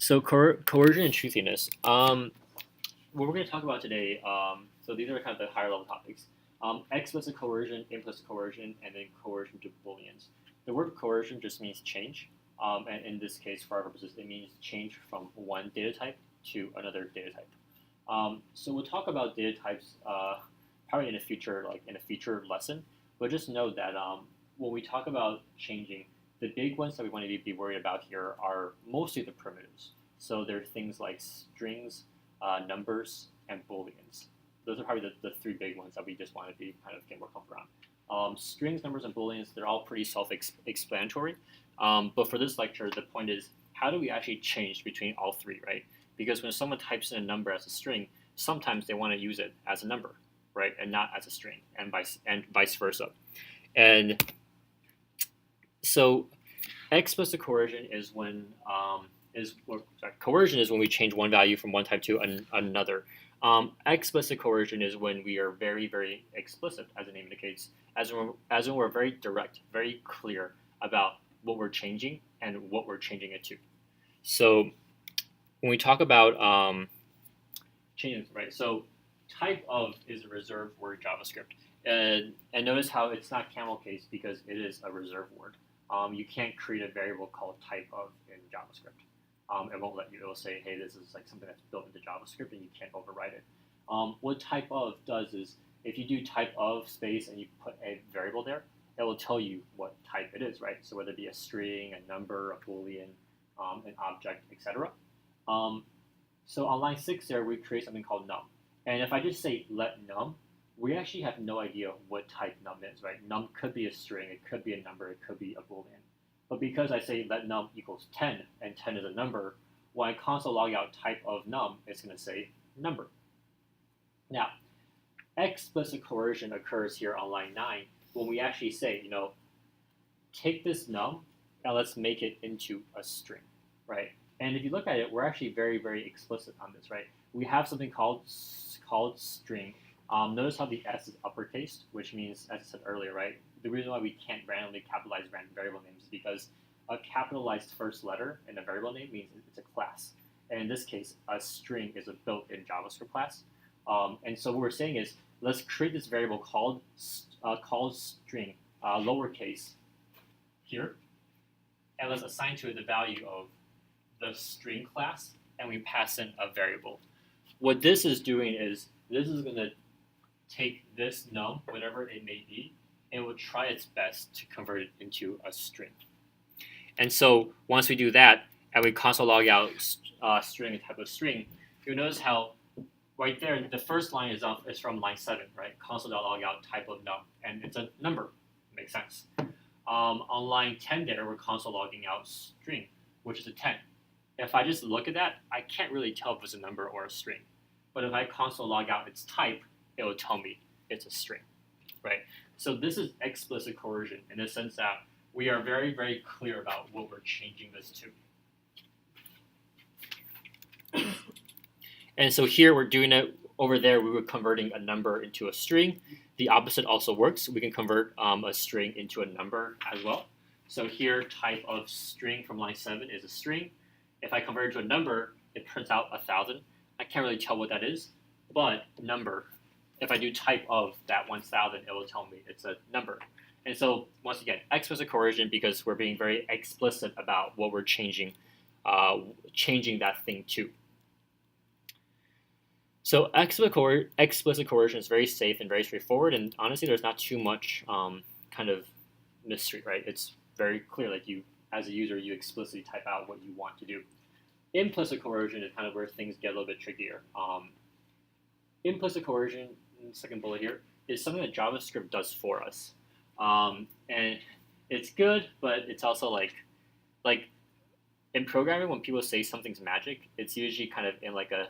So coercion and truthiness. What we're going to talk about today. So these are kind of the higher level topics. Explicit coercion, implicit coercion, and then coercion to booleans. The word coercion just means change, and in this case, for our purposes, it means change from one data type to another data type. So we'll talk about data types probably in a future, like in a future lesson. But just know that when we talk about changing, the big ones that we want to be worried about here are mostly the primitives. So there are things like strings, numbers, and booleans. Those are probably the three big ones that we just want to be kind of get more comfort on. Strings, numbers, and booleans, they're all pretty self-explanatory. But for this lecture, the point is, how do we actually change between all three, right? Because when someone types in a number as a string, sometimes they want to use it as a number, right, and not as a string, and vice versa. And so explicit coercion is when coercion is when we change one value from one type to another. Explicit coercion is when we are very, very explicit, as the name indicates, as when we're very direct, very clear about what we're changing and what we're changing it to. So when we talk about changes, right? So type of is a reserved word in JavaScript, and notice how it's not camel case because it is a reserved word. You can't create a variable called type of in JavaScript. It won't let you. It will say, hey, this is like something that's built into JavaScript and you can't override it. What type of does is if you do type of space and you put a variable there, it will tell you what type it is, right? So whether it be a string, a number, a boolean, an object, etc. So on line 6 there, we create something called num. And if I just say let num, we actually have no idea what type num is, right? Num could be a string, it could be a number, it could be a boolean. But because I say let num equals 10, and 10 is a number, when I console log out type of num, it's going to say number. Now, explicit coercion occurs here on line 9 when we actually say, take this num and let's make it into a string, right? And if you look at it, we're actually very, very explicit on this, right? We have something called string. Notice how the S is uppercase, which means, as I said earlier, right? The reason why we can't randomly capitalize random variable names is because a capitalized first letter in a variable name means it's a class. And in this case, a string is a built-in JavaScript class. And so what we're saying is, let's create this variable called string, lowercase, here, and let's assign to it the value of the string class, and we pass in a variable. What this is doing is, this is going to take this num, whatever it may be, and it will try its best to convert it into a string. And so once we do that, and we console log out string, a type of string, you'll notice how right there, the first line is from line 7, right? Console.log out type of num, and it's a number. Makes sense. On line 10 there, we're console logging out string, which is a 10. If I just look at that, I can't really tell if it's a number or a string. But if I console log out its type, it will tell me it's a string, right? So this is explicit coercion in the sense that we are very, very clear about what we're changing this to. And so here we're doing it. Over there, we were converting a number into a string. The opposite also works. We can convert a string into a number as well. So here, type of string from line 7 is a string. If I convert it to a number, it prints out 1,000. I can't really tell what that is, but number. If I do type of that 1,000, it will tell me it's a number. And so, once again, explicit coercion because we're being very explicit about what we're changing that thing to. So explicit coercion is very safe and very straightforward, and honestly, there's not too much kind of mystery, right? It's very clear, like you, as a user, you explicitly type out what you want to do. Implicit coercion is kind of where things get a little bit trickier. Implicit coercion, second bullet here, is something that JavaScript does for us. And it's good, but it's also like in programming, when people say something's magic, it's usually kind of in like a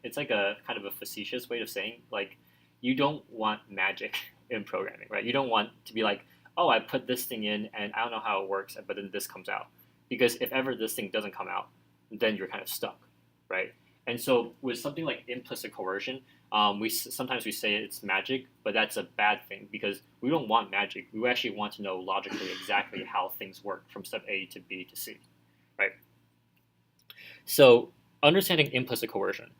it's like a kind of a facetious way of saying, like, you don't want magic in programming, right? You don't want to be like, oh, I put this thing in and I don't know how it works, but then this comes out. Because if ever this thing doesn't come out, then you're kind of stuck, right? And so with something like implicit coercion, sometimes we say it's magic, but that's a bad thing because we don't want magic. We actually want to know logically exactly how things work from step A to B to C, right? So understanding implicit coercion.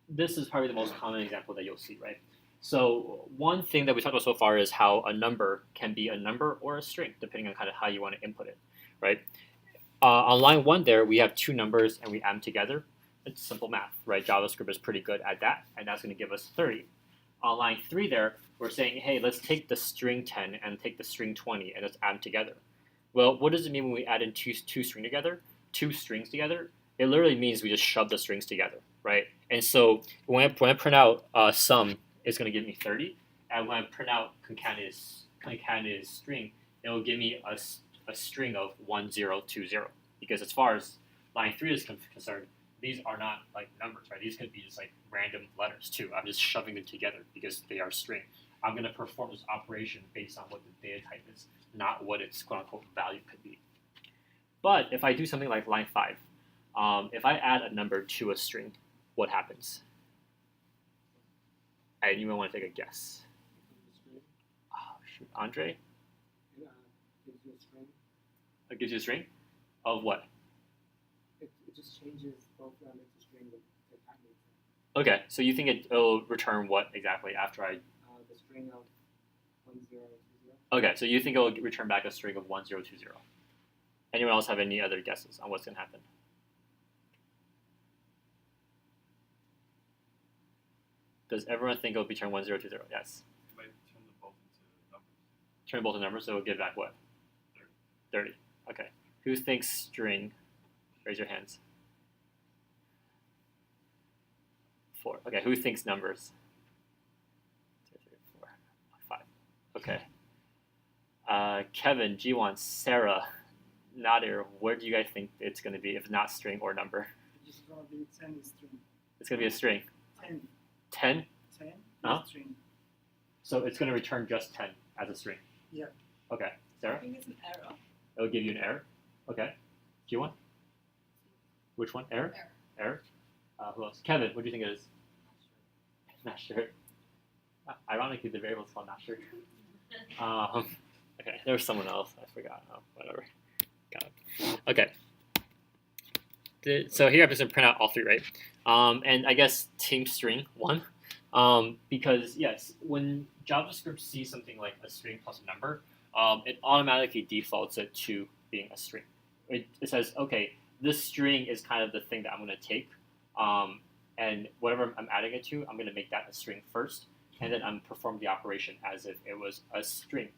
This is probably the most common example that you'll see, right? So one thing that we talked about so far is how a number can be a number or a string, depending on kind of how you want to input it, right? On line 1 there, we have two numbers and we add them together. It's simple math, right? JavaScript is pretty good at that, and that's going to give us 30. On line 3 there, we're saying, hey, let's take the string 10 and take the string 20 and let's add them together. Well, what does it mean when we add in two strings together? It literally means we just shove the strings together, right? And so when I print out sum, it's going to give me 30. And when I print out concatenated string, it will give me a string of 1020. Because as far as line 3 is concerned, these are not like numbers, right? These could be just like random letters too. I'm just shoving them together because they are string. I'm going to perform this operation based on what the data type is, not what its quote-unquote value could be. But if I do something like line 5, if I add a number to a string, what happens? Anyone want to take a guess? Oh, shoot. Andre? Gives you a string. It gives you a string? Of what? It just changes both into string with the concatenated. Okay, so you think it'll return what exactly after I... The string of 1020. Okay, so you think it'll return back a string of 1020. Anyone else have any other guesses on what's going to happen? Does everyone think it'll return 1020? Yes. You might turn them both into numbers. Turn both into numbers, so it'll give back what? 30. Okay. Who thinks string? Raise your hands. 4. Okay, who thinks numbers? 2, 3, 4, 5. Okay. Kevin, Jiwon, Sarah, Nadir, where do you guys think it's going to be if not string or number? It's going to be 10 string. It's going to be a string. 10. 10? 10 Uh-huh. string. So it's going to return just 10 as a string? Yeah. Okay. Sarah? I think it's an error. It'll give you an error? Okay. Jiwon? Which one? Error? Error? Who else? Kevin, what do you think it is? Not sure. Ironically, the variable is called not sure. Okay, there was someone else. I forgot. Oh, whatever. Got it. Okay. So here I'm just going to print out all three, right? And I guess team string 1. Because, yes, when JavaScript sees something like a string plus a number, it automatically defaults it to being a string. It says, okay, this string is kind of the thing that I'm going to take, and whatever I'm adding it to, I'm going to make that a string first, and then I'm perform the operation as if it was a string.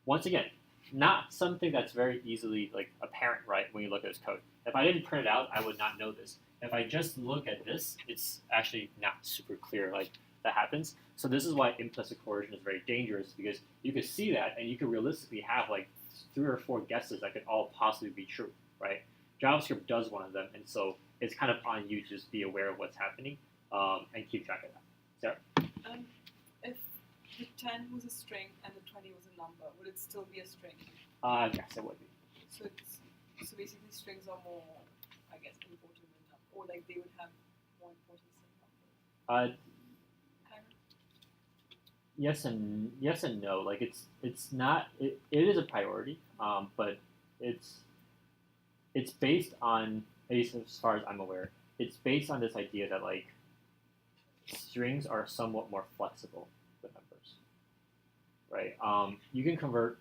Once again, not something that's very easily like apparent, right, when you look at this code. If I didn't print it out, I would not know this. If I just look at this, it's actually not super clear like that happens. So this is why implicit coercion is very dangerous, because you could see that and you could realistically have like 3 or 4 guesses that could all possibly be true, right? JavaScript does one of them, and so it's kind of on you to just be aware of what's happening and keep track of that. Sarah? If the 10 was a string and the 20 was a number, would it still be a string? Yes, it would be. So basically strings are more, I guess, important than numbers, or like they would have more importance than numbers. Kind of. Yes and no. Like it's not. It is a priority, but it's based on, at least as far as I'm aware, it's based on this idea that like strings are somewhat more flexible than numbers, right? You can convert,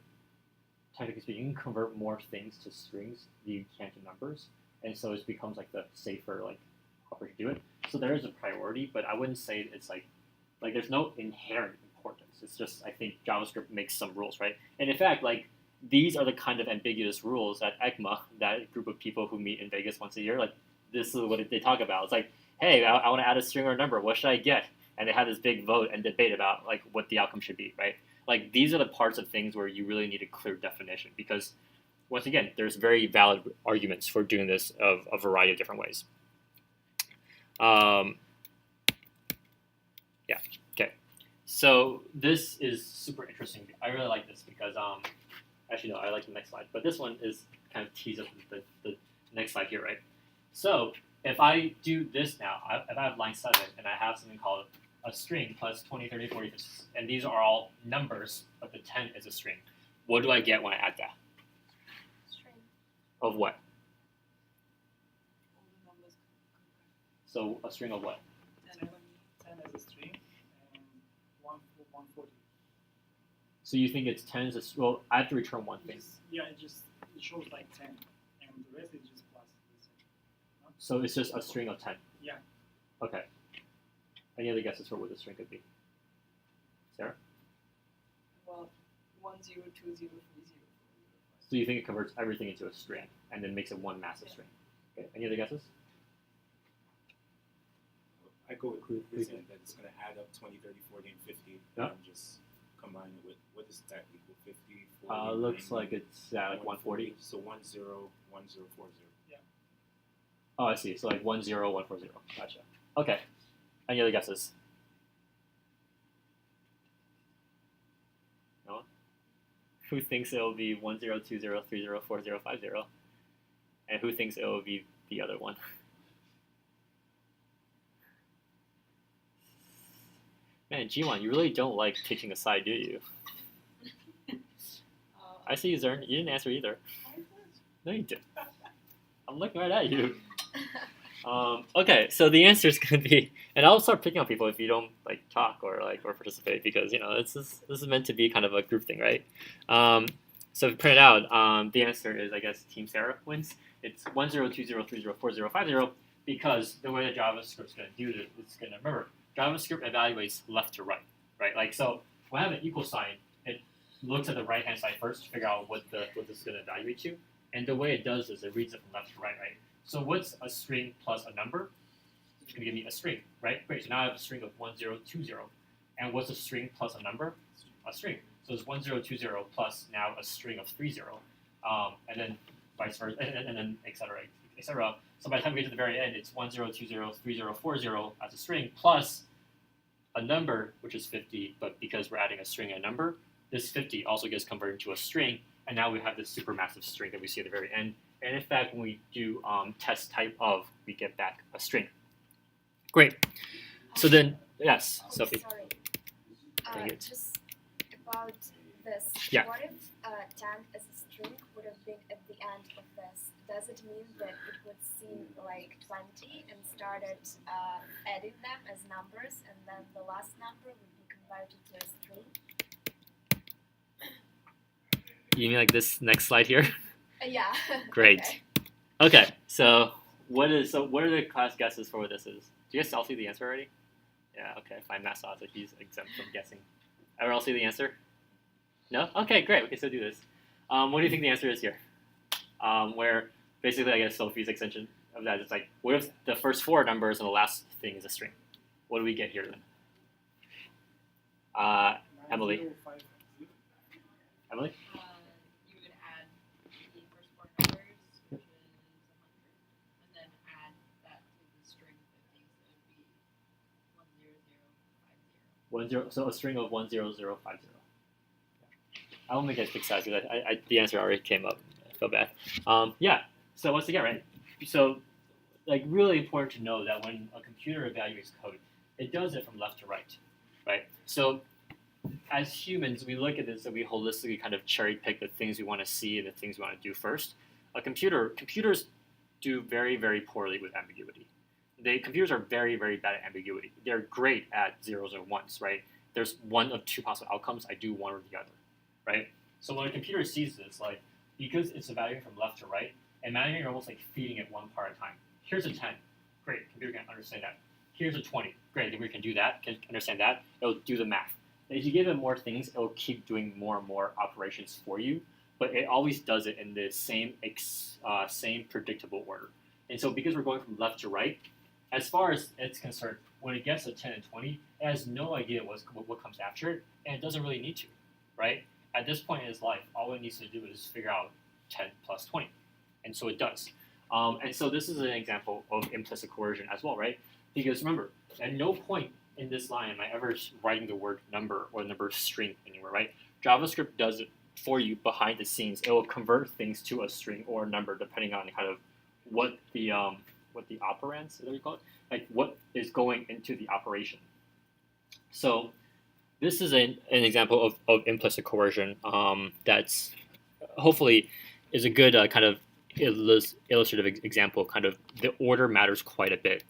technically speaking, you can convert more things to strings than you can to numbers, and so it becomes like the safer like operation to do it. So there is a priority, but I wouldn't say it's like there's no inherent importance. It's just, I think JavaScript makes some rules, right? And in fact, like these are the kind of ambiguous rules that ECMA, that group of people who meet in Vegas once a year, like this is what they talk about. It's like, hey, I want to add a string or a number. What should I get? And they have this big vote and debate about like what the outcome should be, right? Like these are the parts of things where you really need a clear definition, because once again, there's very valid arguments for doing this of a variety of different ways. Yeah. Okay. So this is super interesting. I really like this because actually no, I like the next slide, but this one is kind of tease up the next slide here, right? So if I do this now, if I have line 7 and I have something called a string plus 20, 30, 40, 50, and these are all numbers, but the 10 is a string, what do I get when I add that? String. Of what? So a string of what? 10. 10 as a string and 140. So you think it's 10 as a well? I have to return one thing. It shows like 10, and the rest is just plus. So it's just a string of 10. Yeah. Okay. Any other guesses for what the string could be? Sarah? Well, 10, 20, 30, 40. So you think it converts everything into a string and then makes it one massive string? Okay. Any other guesses? I go with Coercion that it's going to add up 20, 30, 40, and 50, Yeah. and just combine it with, what does that equal, 50, 40, Looks 90, like it's like 140. So 1040. Yeah. Oh, I see. So like 10140. Gotcha. Okay. Any other guesses? No one? Who thinks it will be 1020304050? And who thinks it will be the other one? Man, Jiwon, you really don't like taking a side, do you? I see you, Zern. You didn't answer either. No, you didn't. I'm looking right at you. Okay, so the answer is going to be, and I'll start picking on people if you don't like talk or participate, because this is meant to be kind of a group thing, right? So if you print it out, the answer is, I guess, Team Sarah wins. It's 1020304050 because the way that JavaScript is going to do this, it's going to remember JavaScript evaluates left to right, right? Like so, when I have an equal sign, it looks at the right hand side first to figure out what this is going to evaluate to, and the way it does is it reads it from left to right, right? So what's a string plus a number? It's going to give me a string, right? Great. So now I have a string of 1020, and what's a string plus a number? A string. So it's 1020 plus now a string of 30, and then vice versa, and then et cetera, et cetera. So by the time we get to the very end, it's 10203040 as a string plus a number, which is 50. But because we're adding a string and a number, this 50 also gets converted into a string, and now we have this supermassive string that we see at the very end. And in fact, when we do test type of, we get back a string. Great. So then, yes, Sophie. Sorry. Dang it. Just about this. Yeah. What if 10 as a string would have been at the end of this? Does it mean that it would seem like 20 and started adding them as numbers, and then the last number would be converted to a string? You mean like this next slide here? Yeah. Great. Okay. Okay, so what are the class guesses for what this is? Do you guys all see the answer already? Yeah, okay, fine. Matt saw it, so he's exempt from guessing. Everyone else see the answer? No? Okay, great. We can still do this. What do you think the answer is here? Where basically, I guess Sophie's extension of that is like, what if the first four numbers and the last thing is a string? What do we get here then? Emily. 9050. Emily? You would add the first four numbers, which is 100, and then add that to the string 50, so it would be 10050. 10, so a string of 10050. I won't make it big size because the answer already came up. I feel bad. Yeah. So once again, right? So like really important to know that when a computer evaluates code, it does it from left to right, right? So as humans, we look at this and we holistically kind of cherry pick the things we want to see and the things we want to do first. Computers do very, very poorly with ambiguity. Computers are very, very bad at ambiguity. They're great at zeros and ones, right? There's one of two possible outcomes. I do one or the other, right? So when a computer sees this, like because it's evaluating from left to right, imagine you're almost like feeding it one part at a time. Here's a 10. Great, computer can understand that. Here's a 20. Great, the computer can do that, can understand that. It'll do the math. And if you give it more things, it'll keep doing more and more operations for you, but it always does it in the same predictable order. And so because we're going from left to right, as far as it's concerned, when it gets to 10 and 20, it has no idea what comes after it, and it doesn't really need to, right? At this point in its life, all it needs to do is figure out 10 plus 20, and so it does. And so this is an example of implicit coercion as well, right? Because remember, at no point in this line am I ever writing the word number or the number string anywhere, right? JavaScript does it for you behind the scenes. It will convert things to a string or a number depending on kind of what the operands, is that what you call it? Like what is going into the operation. So this is an example of implicit coercion that's hopefully is a good kind of illustrative example, kind of the order matters quite a bit.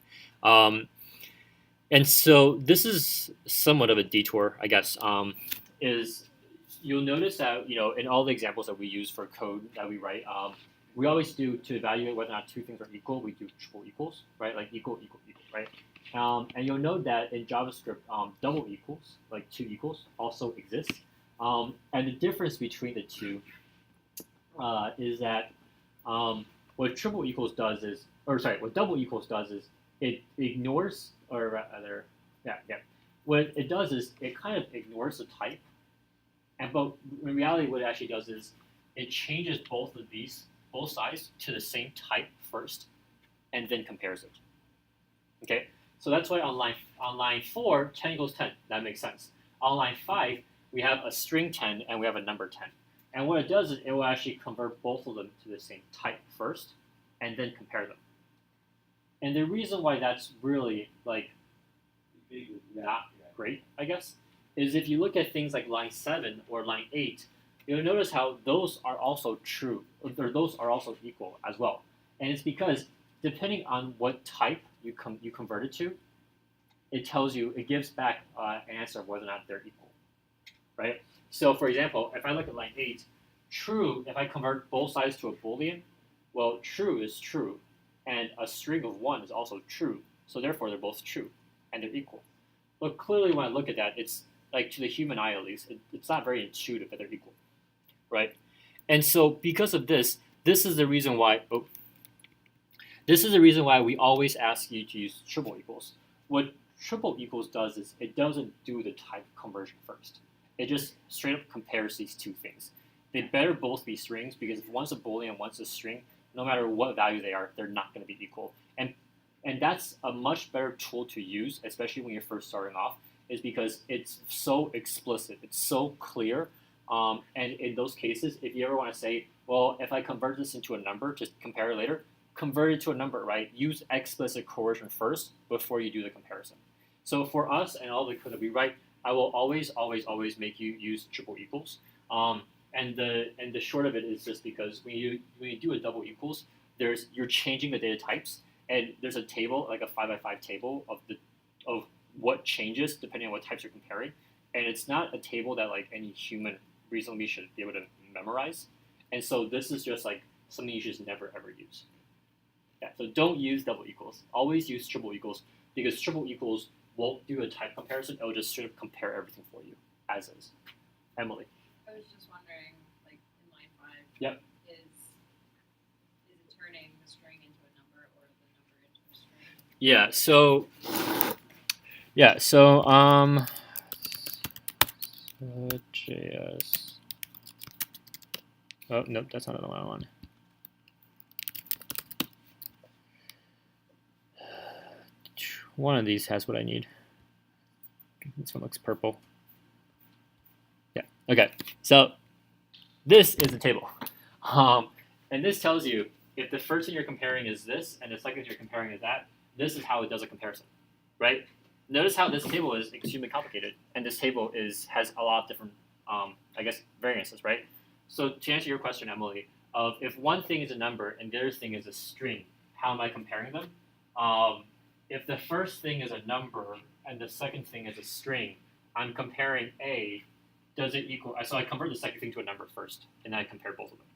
And so this is somewhat of a detour, I guess. Is you'll notice that in all the examples that we use for code that we write, we always do to evaluate whether or not two things are equal. We do triple equals, right? Like equal, equal, equal, right? And you'll note that in JavaScript, double equals, like two equals, also exists. And the difference between the two is that what triple equals does is, what double equals does is it ignores, or rather, yeah. What it does is it kind of ignores the type, but in reality, what it actually does is it changes both sides to the same type first, and then compares it. Okay, so that's why on line 4, 10 equals 10. That makes sense. On line 5, we have a string 10 and we have a number 10. And what it does is it will actually convert both of them to the same type first, and then compare them. And the reason why that's really not great, I guess, is if you look at things like line 7 or line 8, you'll notice how those are also true, or those are also equal as well. And it's because depending on what type you convert it to, it gives back an answer of whether or not they're equal, right? So for example, if I look at line 8, true, if I convert both sides to a Boolean, well, true is true, and a string of 1 is also true, so therefore they're both true, and they're equal. But clearly when I look at that, it's like, to the human eye at least, it's not very intuitive that they're equal, right? And so because of this is the reason why we always ask you to use triple equals. What triple equals does is it doesn't do the type conversion first. It just straight up compares these two things. They better both be strings, because if one's a Boolean and one's a string, no matter what value they are, they're not going to be equal. And that's a much better tool to use, especially when you're first starting off, is because it's so explicit, it's so clear. And in those cases, if you ever want to say, well, if I convert this into a number, just compare it later, convert it to a number, right? Use explicit coercion first before you do the comparison. So for us and all the code that we write, I will always make you use triple equals. And the short of it is just because when you do a double equals, you're changing the data types, and there's a table, like a 5x5 table of what changes depending on what types you're comparing, and it's not a table that like any human reasonably should be able to memorize. And so this is just like something you should just never ever use. Yeah, so don't use double equals. Always use triple equals, because triple equals won't do a type comparison. It'll just sort of compare everything for you as is. Emily. I was just wondering, like in line 5, Yep. is it turning the string into a number or the number into a string? JS. Oh nope, that's not the one I want. One of these has what I need. This one looks purple. Yeah. Okay. So this is a table, and this tells you if the first thing you're comparing is this, and the second thing you're comparing is that. This is how it does a comparison, right? Notice how this table is extremely complicated, and this table has a lot of different, variances, right? So to answer your question, Emily, of if one thing is a number and the other thing is a string, how am I comparing them? If the first thing is a number and the second thing is a string, I'm comparing A. Does it equal? So I convert the second thing to a number first, and then I compare both of them,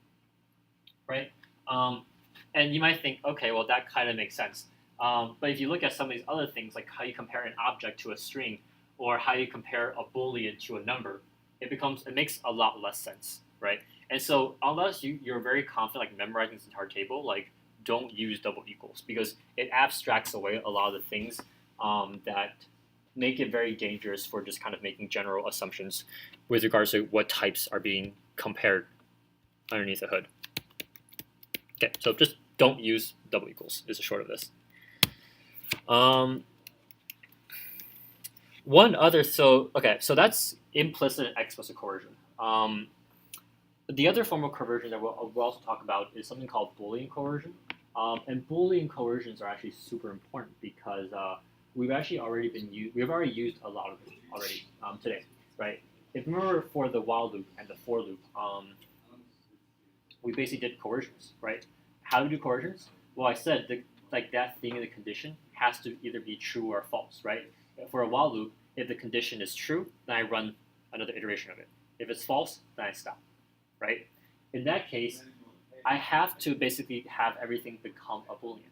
right? And you might think, okay, well that kind of makes sense. But if you look at some of these other things, like how you compare an object to a string, or how you compare a Boolean to a number, it makes a lot less sense, right? And so unless you're very confident, like memorizing this entire table, like don't use double equals, because it abstracts away a lot of the things that make it very dangerous for just kind of making general assumptions with regards to what types are being compared underneath the hood. Okay, so just don't use double equals is the short of this. So that's implicit and explicit coercion. The other form of coercion that we'll also talk about is something called Boolean coercion. And Boolean coercions are actually super important because we've already used a lot of them already today, right? If you remember for the while loop and the for loop, we basically did coercions, right? how do we do coercions? Well, I said like that thing in the condition has to either be true or false, right? For a while loop, if the condition is true, then I run another iteration of it. If it's false, then I stop, right? In that case, I have to basically have everything become a Boolean,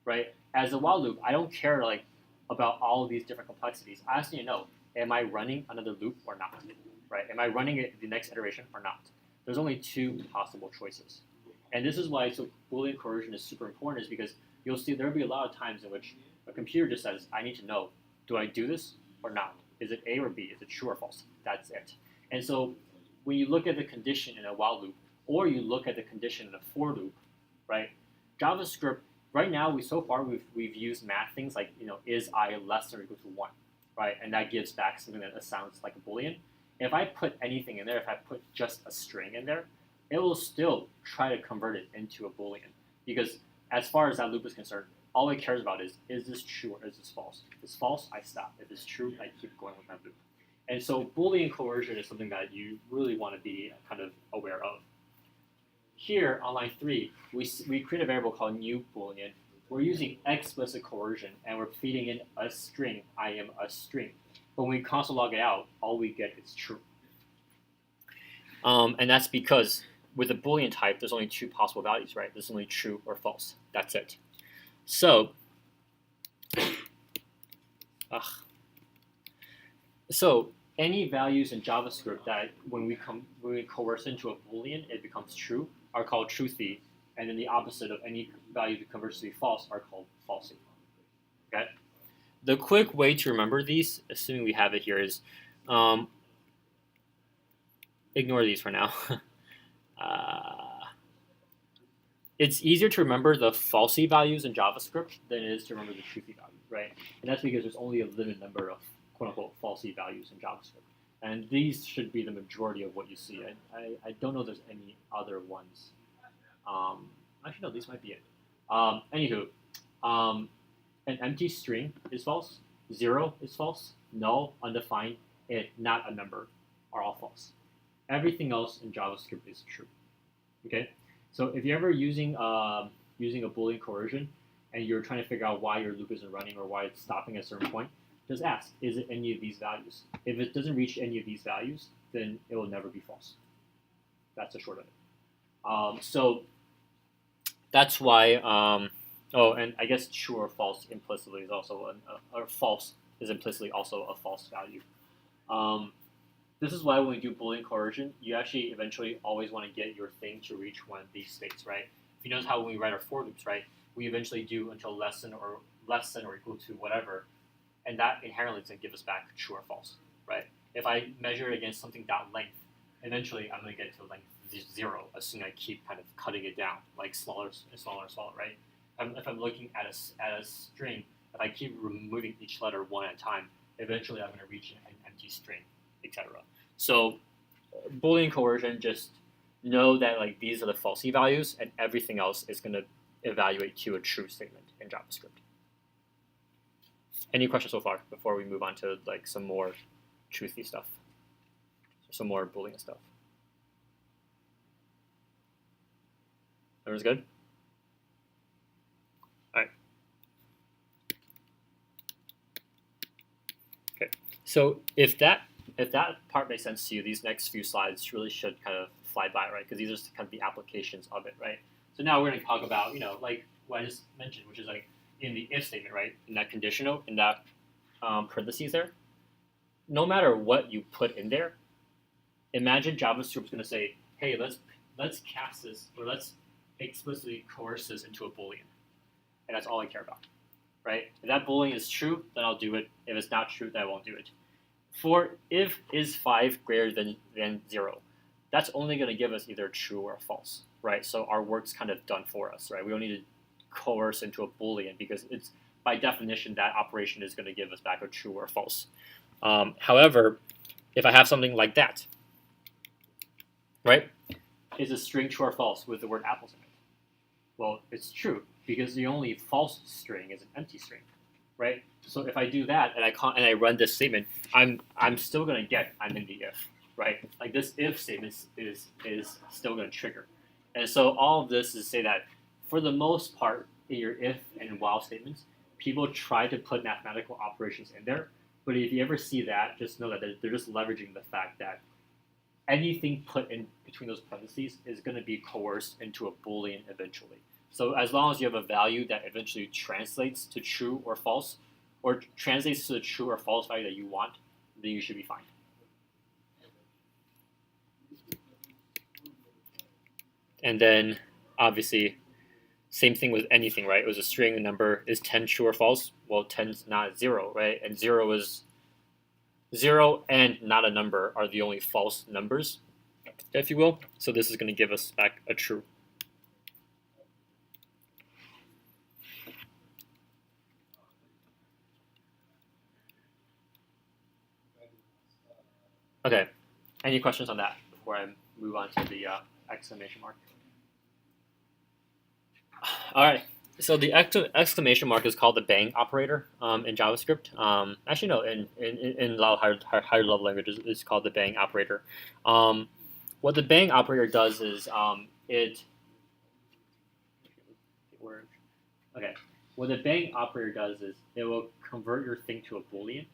right? As a while loop, I don't care like about all of these different complexities. I just need to know, am I running another loop or not, right? Am I running it the next iteration or not? There's only two possible choices. And this is why Boolean coercion is super important, is because you'll see there'll be a lot of times in which a computer just says, I need to know, do I do this or not? Is it A or B? Is it true or false? That's it. And so when you look at the condition in a while loop, or you look at the condition in a for loop, right? JavaScript, right now, we've used math things like, is I less than or equal to 1, right? And that gives back something that sounds like a Boolean. If I put anything in there, if I put just a string in there, it will still try to convert it into a Boolean. Because as far as that loop is concerned, all it cares about is this true or is this false? If it's false, I stop. If it's true, I keep going with my loop. And so Boolean coercion is something that you really want to be kind of aware of. Here on line 3, we create a variable called new Boolean. We're using explicit coercion, and we're feeding in a string. I am a string. But when we console log it out, all we get is true. And that's because with a Boolean type, there's only two possible values, right? There's only true or false. That's it. So, any values in JavaScript that when we coerce into a Boolean, it becomes true, are called truthy, and then the opposite of any value that converts to be false are called falsy. Okay. The quick way to remember these, assuming we have it here, is ignore these for now. It's easier to remember the falsy values in JavaScript than it is to remember the truthy values, right? And that's because there's only a limited number of quote-unquote falsy values in JavaScript. And these should be the majority of what you see. I don't know if there's any other ones. Actually, no, these might be it. Anywho, an empty string is false. 0 is false. Null, undefined, not a number are all false. Everything else in JavaScript is true. Okay? So if you're ever using a Boolean coercion and you're trying to figure out why your loop isn't running or why it's stopping at a certain point, just ask, is it any of these values? If it doesn't reach any of these values, then it will never be false. That's the short of it. So that's why, and I guess true or false implicitly is also, or false is implicitly also a false value. This is why when we do Boolean coercion, you actually eventually always want to get your thing to reach one of these states, right? If you notice how when we write our for loops, right, we eventually do until less than or equal to whatever, and that inherently is going to give us back true or false, right? If I measure it against something dot length, eventually I'm going to get to length 0, assuming I keep kind of cutting it down, like smaller and smaller and smaller, right? If I'm looking at a string, if I keep removing each letter one at a time, eventually I'm going to reach an empty string, etc. So Boolean coercion, just know that like these are the falsy values, and everything else is going to evaluate to a true statement in JavaScript. Any questions so far before we move on to like some more truthy stuff, some more Boolean stuff? Everyone's good? All right. Okay. So if that part makes sense to you, these next few slides really should kind of fly by, right? Because these are just kind of the applications of it, right? So now we're going to talk about, like what I just mentioned, which is like in the if statement, right? In that conditional, in that parentheses there, no matter what you put in there, imagine JavaScript's going to say, hey, let's cast this, or let's explicitly coerce this into a Boolean. And that's all I care about, right? If that Boolean is true, then I'll do it. If it's not true, then I won't do it. For if is 5 greater than 0, that's only going to give us either true or false, right? So our work's kind of done for us, right? We don't need to coerce into a Boolean because it's by definition that operation is going to give us back a true or false. However, if I have something like that, right? Is a string true or false with the word apples in it? Well, it's true because the only false string is an empty string, right? So if I do that and I run this statement, I'm still going to get I'm in the if, right? Like this if statement is still going to trigger. And so all of this is to say that for the most part, in your if and while statements, people try to put mathematical operations in there. But if you ever see that, just know that they're just leveraging the fact that anything put in between those parentheses is going to be coerced into a Boolean eventually. So as long as you have a value that eventually translates to true or false, or translates to the true or false value that you want, then you should be fine. And then, obviously, same thing with anything, right? It was a string, a number. Is 10 true or false? Well, 10's not 0, right? And 0 is 0 and not a number are the only false numbers, if you will. So this is going to give us back a true. Okay, any questions on that before I move on to the exclamation mark? All right, so the exclamation mark is called the bang operator in JavaScript. Actually, no, in a lot of higher level languages, it's called the bang operator. What the bang operator does is what the bang operator does is it will convert your thing to a Boolean,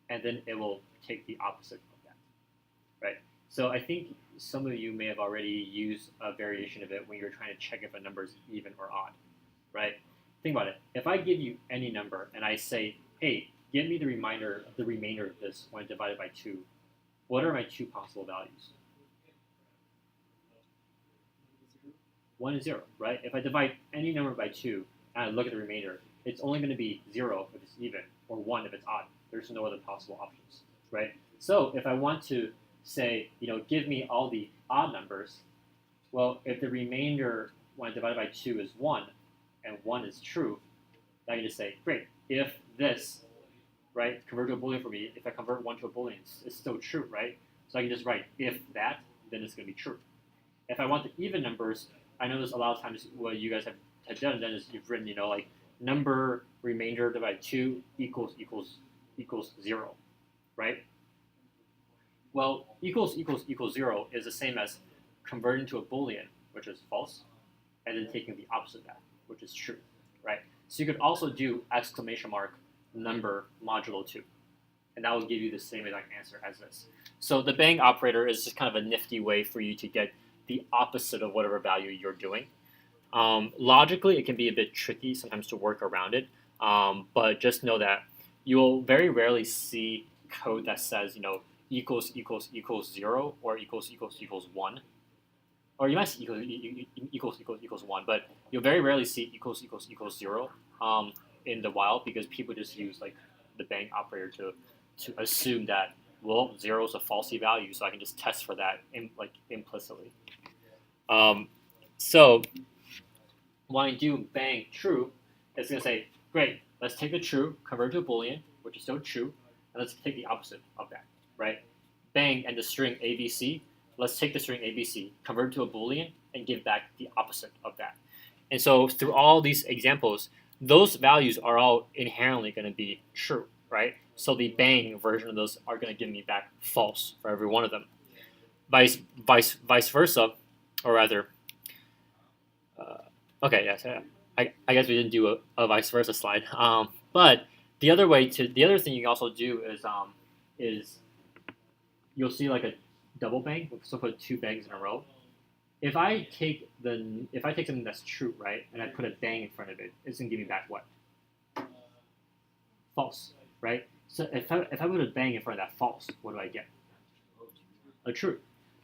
and then it will take the opposite of that, right? So I think some of you may have already used a variation of it when you're trying to check if a number is even or odd, right? Think about it. If I give you any number and I say, hey, give me the remainder of this when divided by 2, what are my two possible values? 1 and 0, right? If I divide any number by 2 and I look at the remainder, it's only going to be 0 if it's even, or 1 if it's odd. There's no other possible options, right? So if I want to say, give me all the odd numbers, well, if the remainder when divided by 2 is 1, and 1 is true, then I can just say, great, if this, right, convert to a Boolean for me, if I convert 1 to a Boolean, it's still true, right? So I can just write if that, then it's going to be true. If I want the even numbers, I know there's a lot of times what you guys have done then is you've written, like number remainder divided by 2 equals 0, right? Well, equals 0 is the same as converting to a Boolean, which is false, and then taking the opposite of that, which is true, right? So you could also do exclamation mark number modulo 2, and that will give you the same exact answer as this. So the bang operator is just kind of a nifty way for you to get the opposite of whatever value you're doing. Logically, it can be a bit tricky sometimes to work around it, but just know that you'll very rarely see code that says, equals 0 or equals 1. Or you might see equals 1, but you'll very rarely see equals 0 in the wild because people just use like the bang operator to assume that, well, 0 is a falsy value, so I can just test for that implicitly. So when I do bang true, it's going to say, great, let's take the true, convert to a Boolean, which is still true, and let's take the opposite of that, right? Bang and the string ABC, let's take the string ABC, convert to a Boolean, and give back the opposite of that. And so through all these examples, those values are all inherently going to be true, right? So the bang version of those are going to give me back false for every one of them. Vice versa, or rather, okay, yes, I guess we didn't do a vice versa slide. But the other thing you can also do is you'll see like a double bang, so put 2 bangs in a row. If I take something that's true, right, and I put a bang in front of it, it's gonna give me back what? False, right? So if I put a bang in front of that false, what do I get? A true.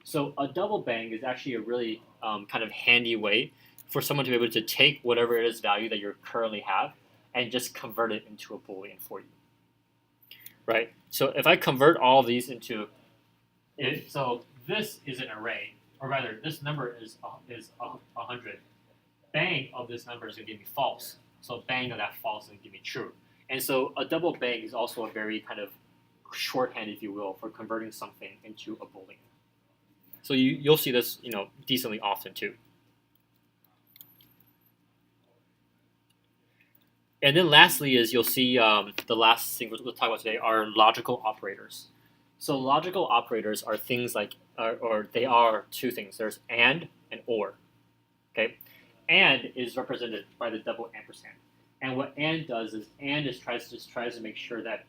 So a double bang is actually a really kind of handy way for someone to be able to take whatever it is value that you currently have and just convert it into a Boolean for you, right? So if I convert all of these into, so this is an array, or rather, this number is 100. Bang of this number is going to give me false. So bang of that false is going to give me true. And so a double bang is also a very kind of shorthand, if you will, for converting something into a Boolean. So you'll see this, decently often too. And then lastly is you'll see the last thing we'll talk about today are logical operators. So logical operators are things like, or they are 2 things. There's and or, okay? and is represented by the double ampersand. And what and does is and just tries to make sure that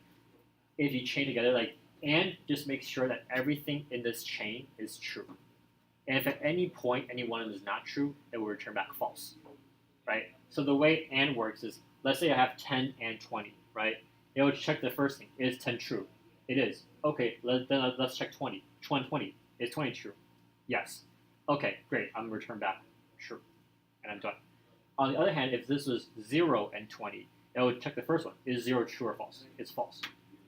if you chain together, like and just makes sure that everything in this chain is true. And if at any point any one of them is not true, it will return back false, right? So the way and works is, let's say I have 10 and 20, right? It will check the first thing. Is 10 true? It is. Okay, let's check 20. 20. Is 20 true? Yes. Okay, great. I'm going to return back true. And I'm done. On the other hand, if this was 0 and 20, it would check the first one. Is 0 true or false? It's false.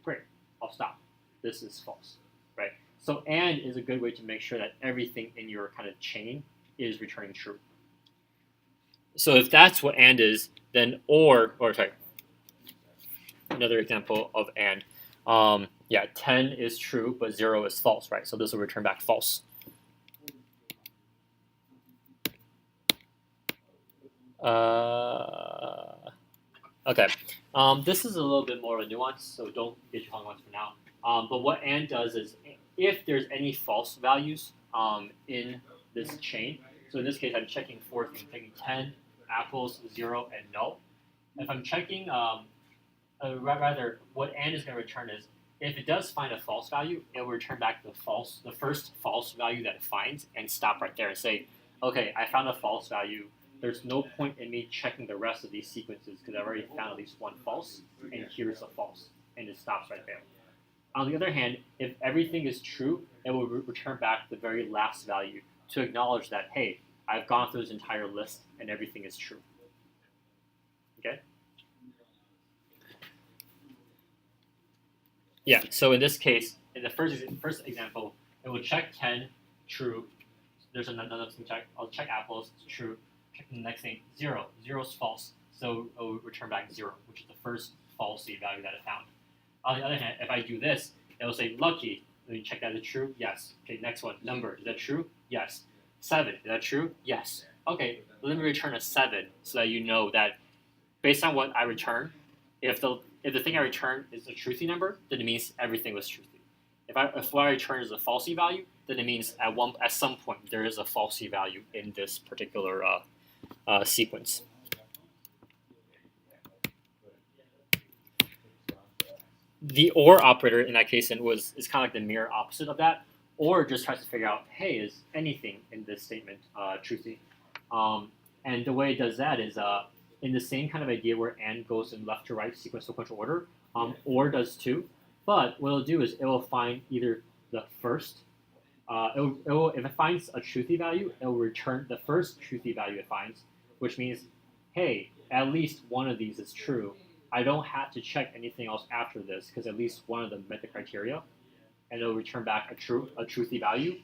Great. I'll stop. This is false, right? So and is a good way to make sure that everything in your kind of chain is returning true. So if that's what and is, then or sorry, another example of and. 10 is true, but 0 is false, right? So this will return back false. Okay. This is a little bit more of a nuance, so don't get your hung on for now. But what and does is, if there's any false values in this chain, so in this case, I'm checking 4 things, checking 10, apples, 0, and null. If I'm checking, rather, what and is going to return is, if it does find a false value, it will return back the first false value that it finds, and stop right there and say, okay, I found a false value. There's no point in me checking the rest of these sequences because I've already found at least one false, and here's a false, and it stops right there. On the other hand, if everything is true, it will return back the very last value to acknowledge that, hey, I've gone through this entire list and everything is true. Okay? Yeah, so in this case, in the first example, it will check 10, true. There's another thing check. I'll check apples, it's true. Check the next thing, 0. 0 is false, so it will return back 0, which is the first falsy value that it found. On the other hand, if I do this, it will say lucky. Let me check that is true. Yes. Okay, next one, number. Is that true? Yes. 7. Is that true? Yes. Okay, let me return a 7 so that you know that based on what I return, if the thing I return is a truthy number, then it means everything was truthy. If what I return is a falsy value, then it means at some point there is a falsy value in this particular sequence. The or operator in that case is kind of like the mirror opposite of that. Or just tries to figure out, hey, is anything in this statement truthy? And the way it does that is in the same kind of idea where and goes in left to right sequential order. Or does too. But what it'll do is it will find either the first. If it finds a truthy value, it will return the first truthy value it finds, which means, hey, at least one of these is true. I don't have to check anything else after this because at least one of them met the criteria, and it'll return back a truthy value.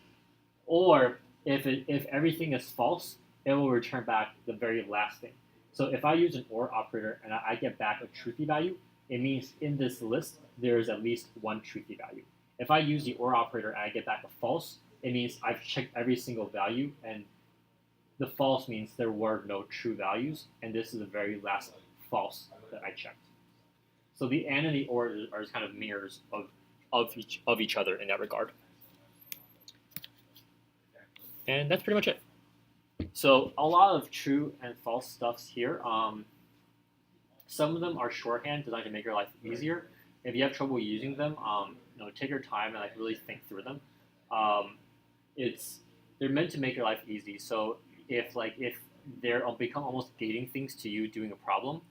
Or if everything is false, it will return back the very last thing. So if I use an or operator and I get back a truthy value, it means in this list there is at least one truthy value. If I use the or operator and I get back a false, it means I've checked every single value, and the false means there were no true values, and this is the very last false that I checked. So the and the or are kind of mirrors of each other in that regard. And that's pretty much it. So a lot of true and false stuffs here. Some of them are shorthand designed to make your life easier. If you have trouble using them, take your time and really think through them. They're meant to make your life easy. So if they're become almost gating things to you doing a problem,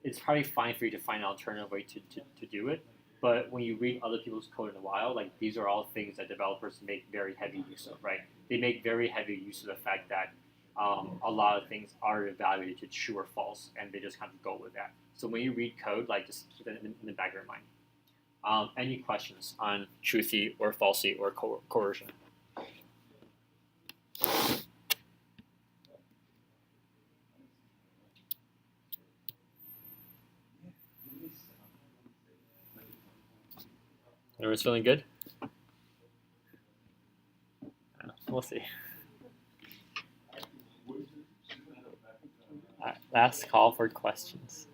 it's probably fine for you to find an alternative way to do it. But when you read other people's code in a while, these are all things that developers make very heavy use of, right? They make very heavy use of the fact that a lot of things are evaluated to true or false, and they just kind of go with that. So when you read code, just keep it in the back of your mind. Any questions on truthy or falsy or coercion? Everyone's feeling good? We'll see. Last call for questions.